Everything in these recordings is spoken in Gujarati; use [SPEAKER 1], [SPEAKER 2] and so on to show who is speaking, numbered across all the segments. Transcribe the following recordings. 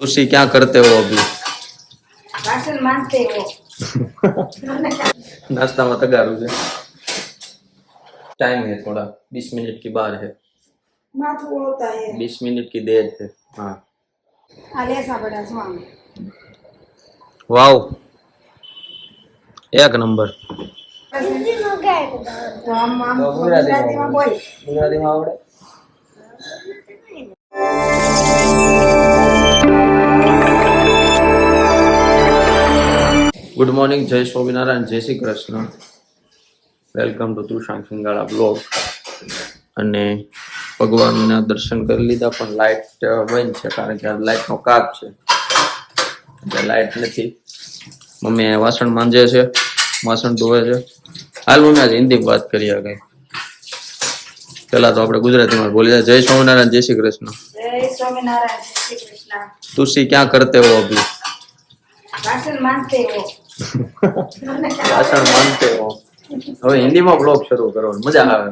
[SPEAKER 1] उसी क्या करते हो अभी?
[SPEAKER 2] राशन मांगते हो।
[SPEAKER 1] नाश्ता मत गारू से टाइम है थोड़ा 20 मिनट की बार है।
[SPEAKER 2] माथू होता है
[SPEAKER 1] 20 मिनट की देर है। हाँ
[SPEAKER 2] आले साबड़ा स्वामी
[SPEAKER 1] वाव एक नंबर।
[SPEAKER 2] तो हम गुजराती में बोल
[SPEAKER 1] गुजराती में आवड़े। गुड मॉर्निंग, जय स्वामीनारायण, जय Shri Krishna. Welcome to Tushar Singada blog. અને ભગવાનના દર્શન કરી લીધા પણ લાઇટ બંધ છે કારણ કે લાઇટનો કાપ છે એટલે લાઇટ નથી। મમ્મી વાસણ માંજે છે, વાસણ ધોવે છે। હાલ મમ્મી આજે હિન્દીમાં વાત કરીએ કઈ। પેલા તો આપણે ગુજરાતીમાં બોલીએ। જય સ્વામિનારાયણ, જય શ્રી कृष्ण।
[SPEAKER 2] जय स्वामीनारायण जय श्री कृष्ण।
[SPEAKER 1] तुसी क्या करते हो अभी?
[SPEAKER 2] राशन मांगते हो।
[SPEAKER 1] વાસણ માંજते हो। હવે હિન્દીમાં બ્લોગ શરૂ કરો, મજા આવે।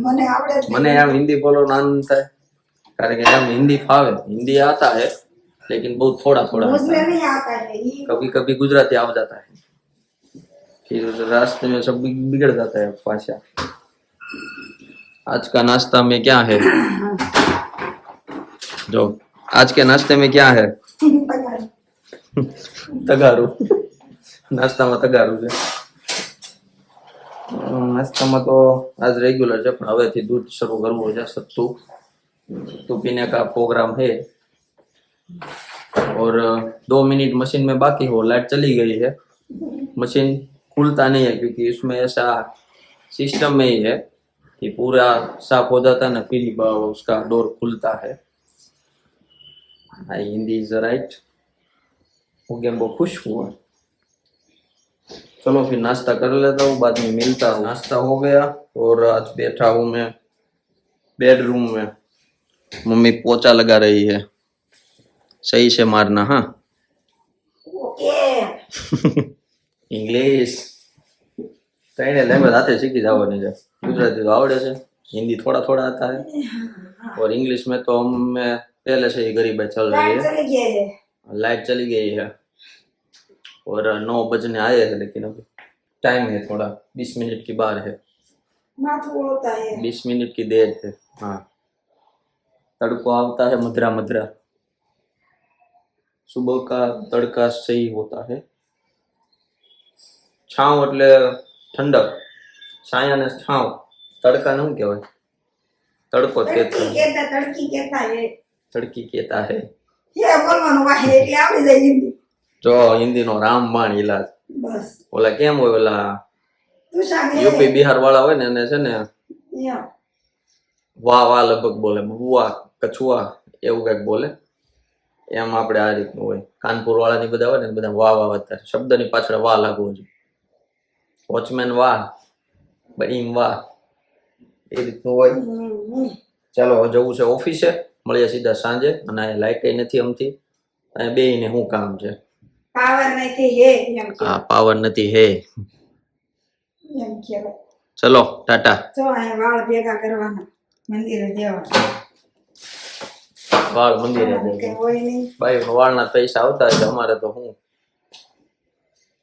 [SPEAKER 2] મને આવડે જ
[SPEAKER 1] મને એમ हिंदी बोलो आनंद था कारण कि हम हिंदी फावे, हिंदी आता है लेकिन बहुत थोड़ा थोड़ा आता
[SPEAKER 2] मुझे
[SPEAKER 1] है।
[SPEAKER 2] नहीं आता है
[SPEAKER 1] कभी कभी गुजराती आ जाता है, फिर रास्ते में सब बिगड़ जाता है भाषा। आज का नाश्ता में क्या है? जो आज के नाश्ते में क्या है? तगारू। नाश्ता में तगारू है। नाश्ता में तो आज रेगुलर है पर हवे थी दूध शुरू करवो है। सत्तू पीने का प्रोग्राम है और 2 मिनट मशीन में बाकी हो। लाइट चली गई है, मशीन खुलता नहीं है क्योंकि इसमें ऐसा सिस्टम में ही है कि पूरा साफ हो जाता है ना फिर उसका डोर खुलता है। आई हिंदी इज राइट। वो गेम वो खुश हुआ। चलो फिर नाश्ता कर लेता हूँ, बाद में मिलता हूँ। नाश्ता हो गया और आज बैठा हूँ मैं बेडरूम में। मम्मी पोछा लगा रही है, सही से मारना। हाँ
[SPEAKER 2] ओके
[SPEAKER 1] इंग्लिश कहीं लैंग्वेज आते सीखी जाओ नहीं जाए। गुजराती तो आवड़े से, हिंदी थोड़ा थोड़ा आता है और इंग्लिश में तो हमें पहले से ही गरीब चल रही
[SPEAKER 2] लाइट
[SPEAKER 1] है।
[SPEAKER 2] चली गई है।
[SPEAKER 1] लाइट चली गई है और 9 बजने आए हैं लेकिन अभी टाइम है थोड़ा 20 मिनट की बार है।
[SPEAKER 2] माथू होता है
[SPEAKER 1] 20 मिनट की देर है। हाँ तड़को आता है मधुरा मधुरा। सुबह का तड़का सही होता है। छाव એટલે ठंडक, छाया ने छाव, तड़का न कहेवाय, तड़को कहता है।
[SPEAKER 2] तड़की कहता है
[SPEAKER 1] तड़की कहता है।
[SPEAKER 2] ये बोलવાનું વાહે એટલે આવડી જાય હિન્દી।
[SPEAKER 1] जो हिंदी नो रामबाण इलाज।
[SPEAKER 2] બસ
[SPEAKER 1] ઓલા કેમ હોય ઓલા
[SPEAKER 2] તું સામે
[SPEAKER 1] यूपी बिहार वाला હોય ને એને છે ને
[SPEAKER 2] યા
[SPEAKER 1] વા વા લગભગ બોલે, બુઆ કછુઆ એવું કઈક બોલે। એમ આપણે આ રીતનું હોય। કાનપુર વાળાની બધા હોય ને બધા વા વા વાતા શબ્દની પાછળ વા લાગવો જોઈએ। વોચમેન વા, બડીમ વા, એ રીતનું હોય। ચાલો હવે જવું છે ઓફિસે, મળીએ સીધા સાંજે। અને આ લાઈટ નથી અમથી, અને બેયને શું કામ છે?
[SPEAKER 2] પાવર નથી હે એમ કે
[SPEAKER 1] આ પાવર નથી હે।
[SPEAKER 2] એમ કહેવાય।
[SPEAKER 1] ચલો ટાટા।
[SPEAKER 2] જો આ વાળ ભેગા કરવાના મંદિરે દેવાના
[SPEAKER 1] વાળ મંદિરે દે
[SPEAKER 2] કે હોય નહીં।
[SPEAKER 1] ભાઈ વાળના પૈસા આવતા હોય અમારે તો શું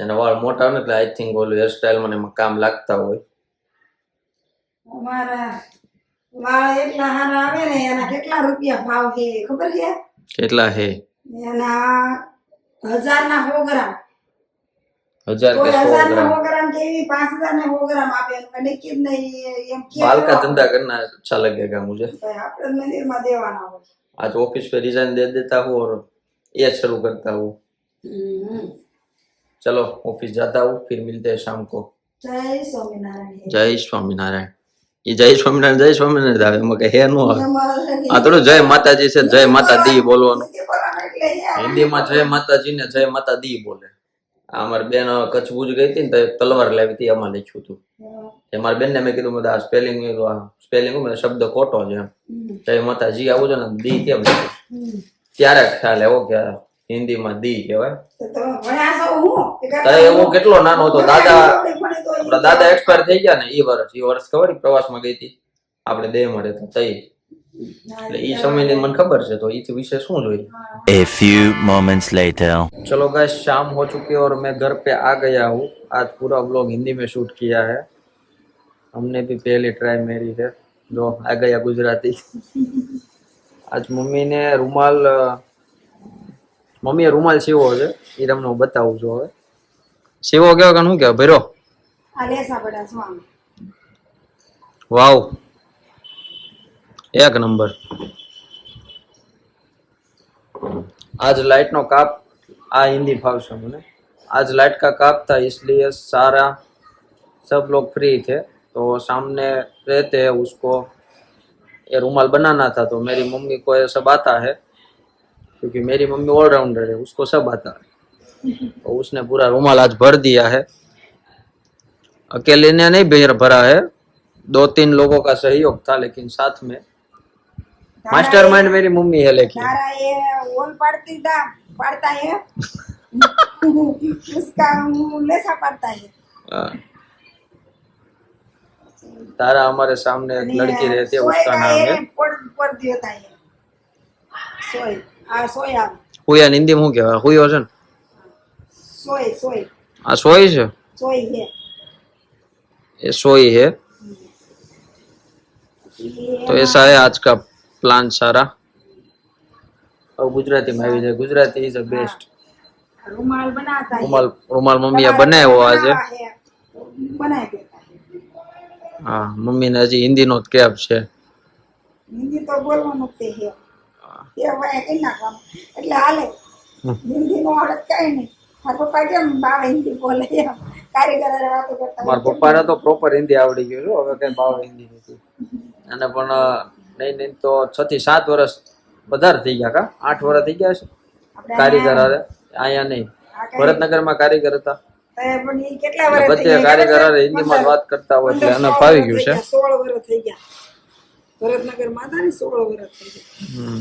[SPEAKER 1] એના વાળ મોટા હોય ને એટલે આઈ થિંક ઓલું હેરસ્ટાઈલ મને એમાં કામ લાગતા હોય।
[SPEAKER 2] અમારા વાળ એટલા હારા આવે ને એના કેટલા રૂપિયા ભાવ છે ખબર છે?
[SPEAKER 1] કેટલા હે?
[SPEAKER 2] એના 1000 ના 100 ગ્રામ।
[SPEAKER 1] 1000
[SPEAKER 2] કોઈ
[SPEAKER 1] કે 100
[SPEAKER 2] 1000 ના
[SPEAKER 1] ગ્રામ।
[SPEAKER 2] 100 ગ્રામ કેવી 5000 ના 100 ગ્રામ આપે અને કે નહીં એમ કે
[SPEAKER 1] बाल का धंधा करना अच्छा लगेगा मुझे।
[SPEAKER 2] આપણે મંદિરમાં દેવાના હોય।
[SPEAKER 1] आज ऑफिस पे रिजाइन दे देता हूँ और ये शुरू करता हूँ। चलो ऑफिस जाता हूँ, फिर मिलते हैं शाम को।
[SPEAKER 2] જય સ્વામિનારાયણ।
[SPEAKER 1] जय स्वामीनारायण। ये जय स्वामीनारायण આવે એમાં કે હે નો આવે। આ થોડું જય માતાજી છે, જય માતા દી બોલવાનું। હિન્દીમાં જય માતાજી ને જય માતા દી બોલે। આ અમારી બેન કચ્છ ભુજ ગઈ હતી ને તો એક તલવાર લાવી હતી, એમાં લખ્યું હતું। એ મારી બેનને મેં કીધું બધા સ્પેલિંગ મને શબ્દ ખોટો છે, જય માતાજી આવું છે ને દી કેમ લખ્યું? ત્યારે ખ્યાલ આવ્યો કે હિન્દીમાં દી કહેવાય।
[SPEAKER 2] તો ભણ્યા છો હું
[SPEAKER 1] તો હું કેટલો નાનો હતો, દાદા આપણા દાદા એક્સપાયર થઈ ગયા ને એ વર્ષ ખબર પ્રવાસમાં ગઈ હતી આપણે દેહમાં રહેતા તઈ એટલે એ સમયની મને ખબર છે, તો એ વિશે શું જોઈએ.
[SPEAKER 3] A few moments later.
[SPEAKER 1] चलो गाइस, शाम हो चुकी है और मैं घर पे आ गया हूँ. आज पूरा व्लॉग हिंदी में शूट किया है. हमने भी पहली ट्राई मेरी है, जो आ गया गुजराती. आज મમ્મીએ રૂમાલ સીવો છે, એ તમને હું બતાવું છું. હવે સીવો કેવો કે શું કેવો ભર્યો.
[SPEAKER 2] આ લેસા પડ્યા શું આમ
[SPEAKER 1] वाव, एक नंबर. आज लाइट नो काप, आ हिंदी फावशे मने. आज लाइट का काप था, इसलिए सारा सब लोग फ्री थे, तो सामने रहते हैं उसको ये रुमाल बनाना था. तो मेरी मम्मी को ये सब आता है, क्योंकि मेरी मम्मी ऑलराउंडर है, उसको सब आता है. तो उसने पूरा रुमाल आज भर दिया है. अकेले ने नहीं भरा है, 2-3 लोगों का सहयोग था, लेकिन साथ में मास्टरमाइंड मेरी मम्मी है. लेकिन
[SPEAKER 2] तारा ये ओल पड़ता है उसका लेसा पड़ता है.
[SPEAKER 1] तारा हमारे सामने एक लड़की रहती है, उसका नाम है
[SPEAKER 2] पर देता है सोई. आ सोई आ
[SPEAKER 1] हुया. हिंदी में શું કહેવાય? હુયો છે ને?
[SPEAKER 2] सोई
[SPEAKER 1] આ સોય છે,
[SPEAKER 2] सोई है.
[SPEAKER 1] ये सोई है.
[SPEAKER 2] ये
[SPEAKER 1] तो ऐसा है आज का प्लान सारा. अब गुजराती में આવી જાય. Gujarati is the best.
[SPEAKER 2] रुमाल बनाता है.
[SPEAKER 1] રૂમાલ મમ્મીએ બનાવ્યો આજે.
[SPEAKER 2] बनाए देता है.
[SPEAKER 1] હા, મમ્મીને હજી હિન્દીનો જ કેપ છે.
[SPEAKER 2] हिंदी तो बोलવાનું તે હે એ વાય કઈ નાખવાનું એટલે હાલે. हिंदी નો આવડત કઈ નહીં. મારા પપ્પા કેમ બાવા હિન્દી બોલે એમ કારીગર હારે વાતો કરતા હોય.
[SPEAKER 1] મારા પપ્પાને તો પ્રોપર હિન્દી આવડી ગયું છે, હવે કઈ ભાવ હિન્દી નથી. અને પણ નહીં તો 6 થી 7 વર્ષ વધારે થઈ ગયા. કા 8 વર્ષ થઈ ગયા છે
[SPEAKER 2] આપણે
[SPEAKER 1] કારીગર હારે. અહીંયા નહીં, ભરતનગરમાં કારીગર હતા.
[SPEAKER 2] તો પણ ઈ કેટલા વર્ષ થઈ
[SPEAKER 1] બધે
[SPEAKER 2] ગયા
[SPEAKER 1] કારીગર હારે હિન્દીમાં જ વાત કરતા હોય, એટલે એને ફાવી ગયું છે.
[SPEAKER 2] 16 વર્ષ થઈ ગયા. ભરતનગરમાં હતા ને 16 વર્ષ થઈ ગયા.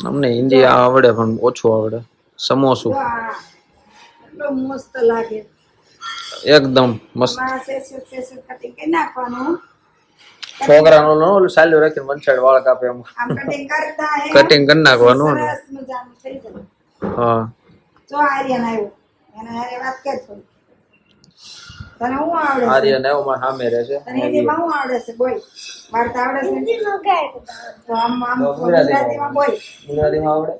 [SPEAKER 1] અમને હિન્દી આવડે પણ ઓછું આવડે. સમોસું
[SPEAKER 2] વાહ એટલો મસ્ત લાગે.
[SPEAKER 1] એકદમ મસ્ત.
[SPEAKER 2] મારા સેસ કટિંગ કરી નાખવાનું.
[SPEAKER 1] છોકરાનો ઓલું સાલ્યું રાખીને વન સાઈડ વાળ કાપે એમ
[SPEAKER 2] આમ કટિંગ કરતા હે
[SPEAKER 1] કટિંગ કરી નાખવાનું ને.
[SPEAKER 2] સરસ મજાનું થઈ જાય.
[SPEAKER 1] હા,
[SPEAKER 2] જો આર્યન આવ્યો એને હારે વાત કર થોડી. તને હું આવડે છે?
[SPEAKER 1] આર્યન એવો મારા સામે રહે છે.
[SPEAKER 2] તને હિન્દીમાં હું આવડે છે? બોલ. વાર્તા આવડે છે? તો આમ ગુજરાતીમાં બોલ.
[SPEAKER 1] ગુજરાતીમાં આવડે.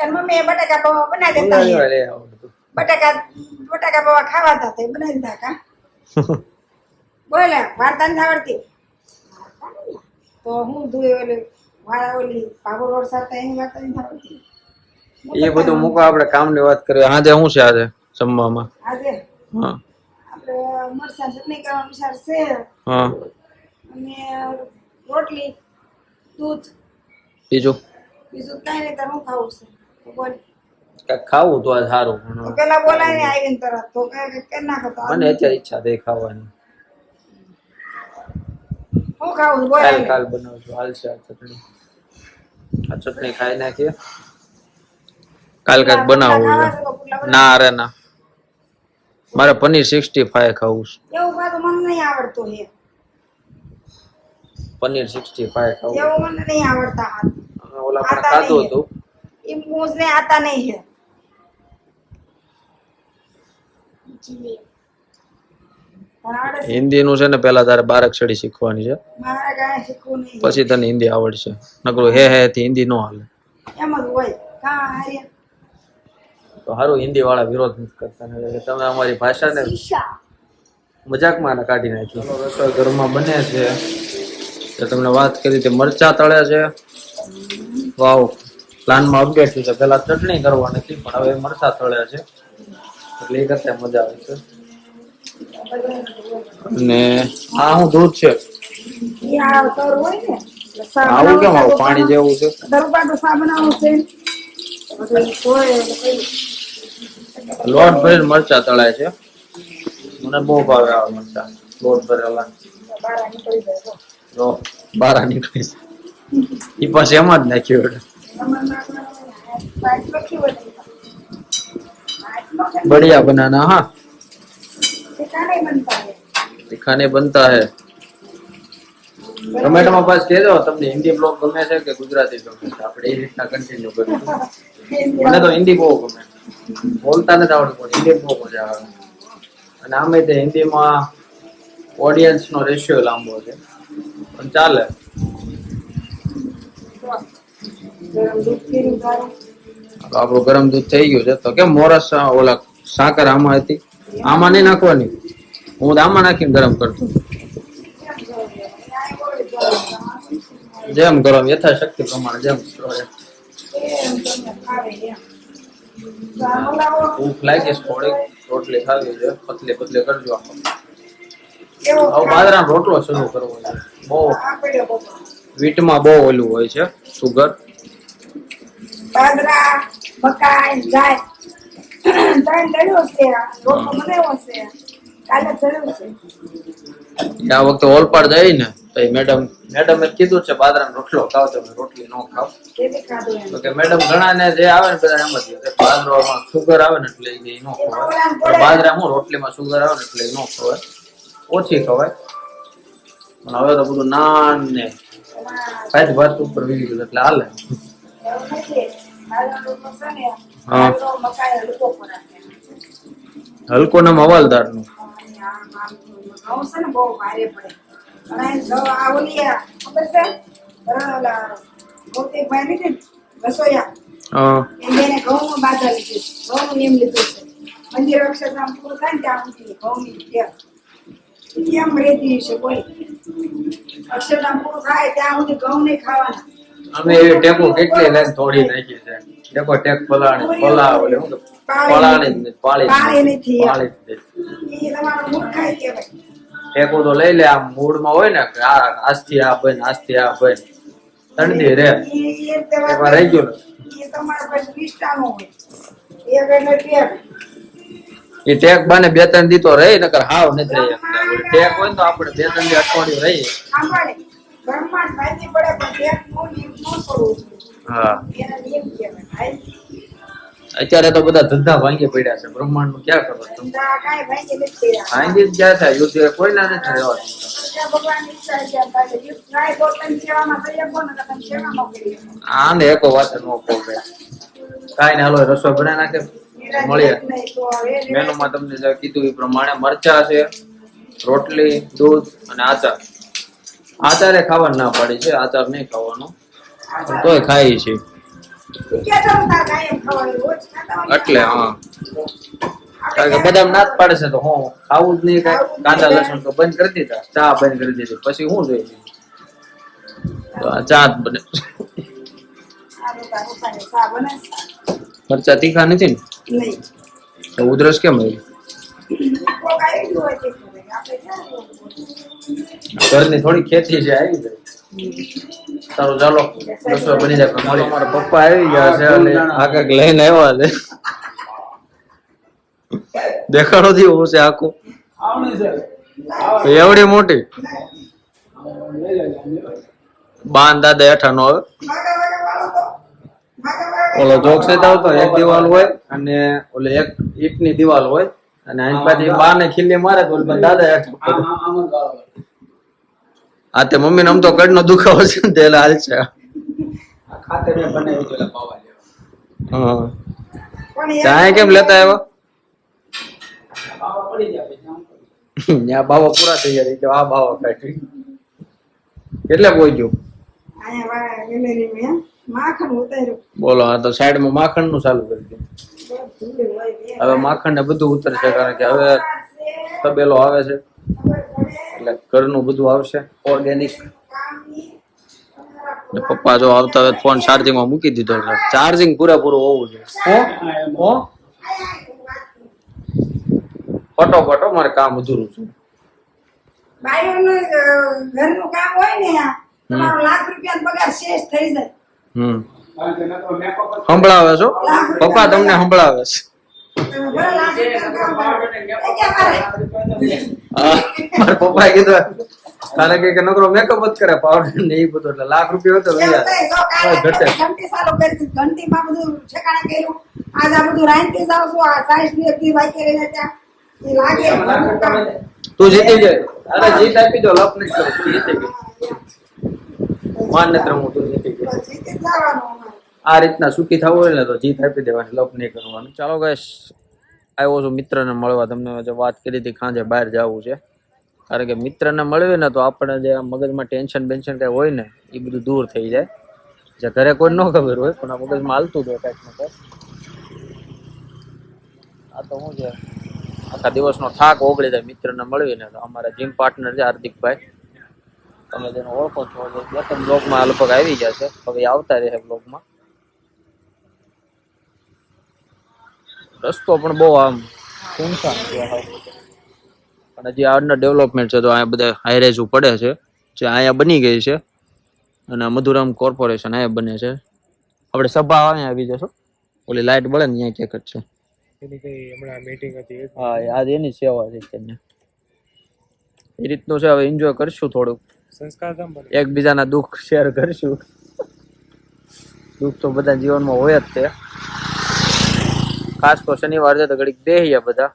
[SPEAKER 2] એમ મમ્મી બટાકા પૌવા બનાવી દેતા હોય.
[SPEAKER 1] લે આવડતું.
[SPEAKER 2] બટાકા પૌવા ખાવાતા તો બનાવી દીધા કા. બોલ વાર્તા નથી આવડતી તો હું ધોઈ ઓલી વાળા ઓલી ભાગો રોડ સાથે એની વાર્તા નથી આવડતી.
[SPEAKER 1] એ બધું મૂકો, આપણે કામની વાત કરીએ. આજે શું છે આજે જમવામાં?
[SPEAKER 2] આજે
[SPEAKER 1] હા
[SPEAKER 2] આપણે મરચાં ચટણી કરવાનો વિચાર છે
[SPEAKER 1] હા.
[SPEAKER 2] અને રોટલી દૂધ.
[SPEAKER 1] બીજું
[SPEAKER 2] બીજું કઈ નહીં. તારે હું ખાવું છે તો બોલ.
[SPEAKER 1] કાંઈક ખાવું તો આજ સારું.
[SPEAKER 2] તો
[SPEAKER 1] પણ
[SPEAKER 2] પેલા બોલાય ને આવીને તરત તો કઈ કરી નાખો તો
[SPEAKER 1] મને અત્યારે ઈચ્છા થઈ ખાવાની.
[SPEAKER 2] હું ખાવું છે? બોલ
[SPEAKER 1] કાલ બનાવશું. હાલશે આ ચટણી. આ ચટણી ખાઈ નાખીએ. કાલ કાંઈક બનાવવું છે. ના અરે ના, મારે પનીર 65 ખાવું છે.
[SPEAKER 2] એવું પાછું મને નહીં આવડતું હે.
[SPEAKER 1] પનીર 65 ખાવું.
[SPEAKER 2] એવું મને નહીં આવડતા હાથ.
[SPEAKER 1] ઓલા પણ ખાધું હતું.
[SPEAKER 2] એ મુझे आता नहीं है.
[SPEAKER 1] હિન્દી નું છે ને પેલા તારે 12 અક્ષરી શીખવાની છે,
[SPEAKER 2] મારે કાંઈ શીખવું નહીં.
[SPEAKER 1] પછી તને હિન્દી આવડશે. નકરું હે થી હિન્દી નો હાલે.
[SPEAKER 2] એમ જ હોય. કાં હાર્યા
[SPEAKER 1] તો સારું, હિન્દી વાળા વિરોધ નથી કરતા ને, એટલે તમે અમારી ભાષાને મજાકમાં કાઢી નાખી. રસોઈ ઘરમાં બને છે. તમને વાત કરી તે મરચા તળે છે. વાવ, પ્લાનમાં અપડેટ થયું છે. પેલા ચટણી કરવાની હતી, પણ હવે મરચા તળે છે, એટલે એ કરતા મજા આવે છે. અને આ હું દૂધ છે.
[SPEAKER 2] ઈ આ તર હોય ને એટલે સા
[SPEAKER 1] આવું કેમ આવું પાણી જેવું છે?
[SPEAKER 2] દરબાર તો સા બનાવવું છે. એટલે હોય
[SPEAKER 1] લોટ ભરીને મરચા તળાય છે. મને બહુ ભાવે આ મરચા લોટ ભરેલા.
[SPEAKER 2] બહાર નીકળી જાય તો.
[SPEAKER 1] જો બહાર નીકળી એ પછી એમાં જ નાખ્યું. बढ़िया बनाना. हाँ,
[SPEAKER 2] ठिकाने बनता है.
[SPEAKER 1] दिखाने बनता है. કમેન્ટમાં પાસ કહેજો તમને હિન્દી બ્લોગ ગમે છે કે ગુજરાતી ગમે છે, આપણે એ રીતના કન્ટિન્યુ કરીશું. મને તો હિન્દી બહુ ગમે, બોલતા નથી આવડતું પણ હિન્દી બહુ મજા આવે. અને આમે તે હિન્દીમાં ઓડિયન્સ નો રેશિયો લાંબો છે પણ ચાલે.
[SPEAKER 2] ગરમ દૂધ પીરું તારું.
[SPEAKER 1] આપણું ગરમ દૂધ થઈ ગયું છે. તો કેમ મોરસ ઓલા સાકર આમાં હતી, આમાં નહીં નાખવાની, હું તો આમાં નાખીને ગરમ કરતો. જેમ ગરમ યથાશક્તિ પ્રમાણે જેમ કરો એમ. ભૂખ લાગી છે થોડીક, રોટલી ખાવી છે, પતલી પતલી કરજો. હવે બાજરાનો રોટલો શરૂ કરવો છે. બહુ વીટમાં બહુ ઓલું હોય છે સુગર.
[SPEAKER 2] બાજરા મકાઈ જાય ત્રણ દળ્યો છે, રોટલો બનાવ્યો છે, કાલે દળ્યો છે.
[SPEAKER 1] આ વખતે ઓલપાડ જાય ને તો મેડમે કીધું છે બાજરાનો રોટલો ખાવ, તમે રોટલી નો ખાવ.
[SPEAKER 2] કેવી ખાધું એમ.
[SPEAKER 1] તો કે મેડમ ઘણા ને જે આવે ને બધા એમ જ કહે બાજરામાં સુગર આવે ને એટલે એ નો ખવાય, બાજરામાં રોટલીમાં સુગર આવે ને એટલે નો ખવાય, ઓછી ખવાય. પણ હવે તો બધું નાન ને ભાત ભાત ઉપર વીગી ગયું એટલે હાલે.
[SPEAKER 2] એવું નથી. બાજરાનો રોટલો છે ને,
[SPEAKER 1] હા.
[SPEAKER 2] બાજરો, મકાઈ હલકો ખોરાક છે.
[SPEAKER 1] હલકો ને હવાલદાર નું.
[SPEAKER 2] ઘઉં છે ને બહુ ભારે પડે. અને આ ઓલી ખબર છે ઓલા ગૌતેકભાઈ લીધી ને, રસોઈયા એને ઘઉં બાધા લીધી, ઘઉં એમ લીધું છે. મંદિર અક્ષરધામ પૂરું થાય ને ત્યાં સુધી ઘઉંની ટેક એમ રેતી છે. કોઈ અક્ષરધામ પૂરું થાય ત્યાં સુધી ઘઉં નહીં ખાવાના.
[SPEAKER 1] અમે એવી ટેકો કેટલી લઈને થોડી નાખી છે. ટેકો ટેક પલાળી
[SPEAKER 2] નથી. એ તમારો મૂર્ખાઈ કહેવાય.
[SPEAKER 1] ટેકો તો લઈ લે, આમ મૂડમાં હોય ને કે આજથી આ બન આજથી આ બન તણદી રે એમાં રહી ગયું.
[SPEAKER 2] એ તમારા પાસે નિષ્ઠા નો હોય. એક એટલે ટેક.
[SPEAKER 1] એ ટેક બાને બે ત્રણ દી તો રહી, નકર હાવ નથી રહી. ટેક હોય ને તો આપણે બે ત્રણ દી અઠવાડિયું રહીએ.
[SPEAKER 2] સાંભળે બ્રહ્માંડ ભાજી પડે પણ ટેક નો નિયમ ન છોડવો જોઈએ.
[SPEAKER 1] હા,
[SPEAKER 2] એના નિયમ કહેવાય. ભાઈ
[SPEAKER 1] અત્યારે તો બધા ધંધા ભાંગી પડ્યા છે. બ્રહ્માંડ નું ક્યાં ખબર તમને?
[SPEAKER 2] ધંધા કાંઈ ભાંગી નથી કર્યા.
[SPEAKER 1] ભાંગી જ ગયા છે. યુદ્ધ કોઈના નથી રહેવા દીધા.
[SPEAKER 2] ત્યાં ભગવાનની ઈચ્છા છે. ભાઈ યુદ્ધ થાય તો તમે સેવામાં થઈ શકો ને તમે સેવામાં કરી શકો.
[SPEAKER 1] આને એકો વાત ન પોગે કાઈ ને હાલો રસોઈ બનાવી નાખે. મળીએ મેનુમાં તમને જે કીધું એ પ્રમાણે મરચા છે, રોટલી, દૂધ અને આચાર. આચારે ખાવાનું ના પાડી છે, આચાર નહીં ખાવાનો પણ તોય ખાઈ છે
[SPEAKER 2] ક્યાં જવું તાર કાયમ ખવાય રોજ ખાતા હોય.
[SPEAKER 1] એટલે. હા, કારણ કે બધા ના જ પાડે છે તો હું ખાવું જ નહીં. કાંઈ કાંદા લસણ તો બંધ કરી દીધા, ચા બંધ કરી દીધી, પછી હું જોઈ તો આ ચા જ બને.
[SPEAKER 2] આ રોટા રોટાને શા બને છે?
[SPEAKER 1] મરચા તીખા નથી ને
[SPEAKER 2] નહીં.
[SPEAKER 1] તો ઉધરસ કેમ આવી?
[SPEAKER 2] કોક આવી ગયું હોય તે ખબર. આપણે ક્યાં એવું બોલીએ?
[SPEAKER 1] ઘરની થોડી ખેતી છે, આવી જાય. સારું ચાલો રસોઈ બની જાય. મારા પપ્પા આવી ગયા છે અને આ કંઈક લઈને આવ્યા છે. દેખાડો જેવું છે આખું, એવડી મોટી બાન દાદા હેઠા નો આવે.
[SPEAKER 2] ભાગા ભાગા વાળો તો ભાગા ભાગા
[SPEAKER 1] ઓલો જોક્સ આવતો એક દિવાલ હોય અને ઓલે એક ઈટની દિવાલ હોય અને આની પાછી બાને ખીલ્લી મારે તો ઓલી દાદા હેઠા. આ તે મમ્મી ને આમ તો કડ નો દુખાવો છે ને તેલા હાલ છે.
[SPEAKER 4] ખાતર મેં બનાવી પેલા પાવા લેવા
[SPEAKER 1] હા,
[SPEAKER 2] પણ
[SPEAKER 1] ચાય કેમ લેતા આવ્યા?
[SPEAKER 4] પાવા પડી જાય પછી આમ કરી.
[SPEAKER 1] ત્યાં બાવા પૂરા થઈ ગયા કે આ બાવા કાઢી કેટલે પહોંચ્યું?
[SPEAKER 2] અહીંયા વાળા ગેલેરીમાં માખણ ઉતાર્યું.
[SPEAKER 1] બોલો, આ તો સાઈડ માં માખણ નું ચાલુ કરી દીધું.
[SPEAKER 2] બધું હોય બે.
[SPEAKER 1] હવે માખણ ને બધું ઉતરશે કારણ કે હવે તબેલો આવે છે
[SPEAKER 2] ખબર પડે
[SPEAKER 1] એટલે ઘરનું બધું આવશે ઓર્ગેનિક.
[SPEAKER 2] કામની
[SPEAKER 1] ને પપ્પા જો આવતા હોય ફોન ચાર્જિંગ માં મૂકી દીધો છે. ચાર્જિંગ પૂરેપૂરું હોવું જોઈએ. ફટોફટો મારે કામ અધૂરું છે.
[SPEAKER 2] બાયોનું ઘરનું કામ હોય ને તમારો લાખ રૂપિયાનો પગાર શેષ થઈ જાય.
[SPEAKER 4] કારણ કે નકરો મેકઅપ જ
[SPEAKER 1] સંભળાવે છો પપ્પા, તમને સંભળાવે છે.
[SPEAKER 2] તમે ભલે લાખ રૂપિયાનું કામ કરો. એ કે મારે
[SPEAKER 1] હા, મારા પપ્પાએ કીધું કારણ કે નકરો મેકઅપ જ કરે પાવડર ને એ બધું, એટલે લાખ રૂપિયા હતો
[SPEAKER 2] એવું થાય. જો કાલે ઘંટી ચાલુ કરી દીધી. ઘંટીમાં બધું ઠેકાણે કર્યું. આજ આ બધું રાંધતી જાઉં છું. આ સાઈઝ ની એકથી બાકી રહી ત્યાં એ લાગે ઘરનું કામ.
[SPEAKER 1] તું જીતી જાય. અરે જીત આપી દો, લપ નથી કરો, તું જીતી ગઈ.
[SPEAKER 4] માન્યતા હું તું જીતી ગઈ.
[SPEAKER 2] તો જીતી જ જવાનું અમારે.
[SPEAKER 4] આ રીતના સુખી થવું હોય ને તો જીત આપી દેવાની, લપ નહીં કરવાનું.
[SPEAKER 1] ચાલો ગાઈસ, આવ્યો છું મિત્રને મળવા. તમને જે વાત કરી હતી ખાંજે બહાર જવું છે, કારણ કે મિત્રને મળવી ને તો આપણે જે મગજમાં ટેન્શન બેન્શન કઈ હોય ને એ બધું દૂર થઈ જાય. જે ઘરે કોઈ ન ખબર હોય પણ આ મગજમાં હાલતું જ હોય કાંઈક ને કાંઈક. આ તો શું છે, આખા દિવસનો થાક ઓગળી જાય મિત્રને મળવીને. તો અમારા જીમ પાર્ટનર છે હાર્દિકભાઈ, તમે જેને ઓળખો છો, બે ત્રણ બ્લોગમાં આ લગભગ આવી ગયા છે, હવે આવતા રહે બ્લોગમાં. રસ્તો પણ બહુ આમ સુનસાન છે પણ હજી અંડર ડેવલપમેન્ટ છે. તો અહીંયા બધા હાઈરેઝ પડે છે જે અહીંયા બની ગઈ છે, અને મધુરામ કોર્પોરેશન અહીંયા બને છે. આપણે સભા અહીંયા આવી જશો, ઓલી લાઇટ બળે ને અહીંયા ક્યાંક જ છે. હા, આજ એની સેવા છે ત્યાં. એ રીતનું છે. હવે એન્જોય કરશું થોડુંક, એકબીજાના દુઃખ શેર કરશું. દુઃખ તો બધા જીવનમાં હોય જ તે. ખાસ તો શનિવાર છે તો ઘડીક બેહીએ બધા,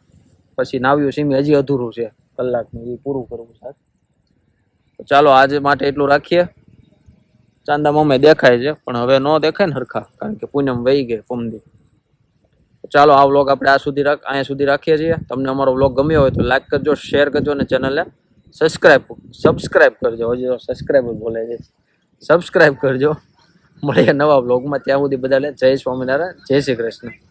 [SPEAKER 1] પછી નાવ્યું સીમી હજી અધૂરું છે કલાકનું, એ પૂરું કરવું છે. તો ચાલો આજે માટે એટલું રાખીએ. ચાંદા મમ્મી દેખાય છે પણ હવે ન દેખાય ને હરખા, કારણ કે પૂનમ વહી ગઈ પમદી. ચાલો આ વ્લોગ આપણે અહીંયા સુધી રાખીએ છીએ. તમને અમારો વ્લોગ ગમ્યો હોય તો લાઈક કરજો, શેર કરજો અને ચેનલને સબસ્ક્રાઇબ કરજો. હજી સબસ્ક્રાઇબર બોલે છે, સબસ્ક્રાઇબ કરજો. મળીએ નવા વ્લોગમાં. ત્યાં સુધી બધા જય સ્વામિનારાયણ, જય શ્રી કૃષ્ણ.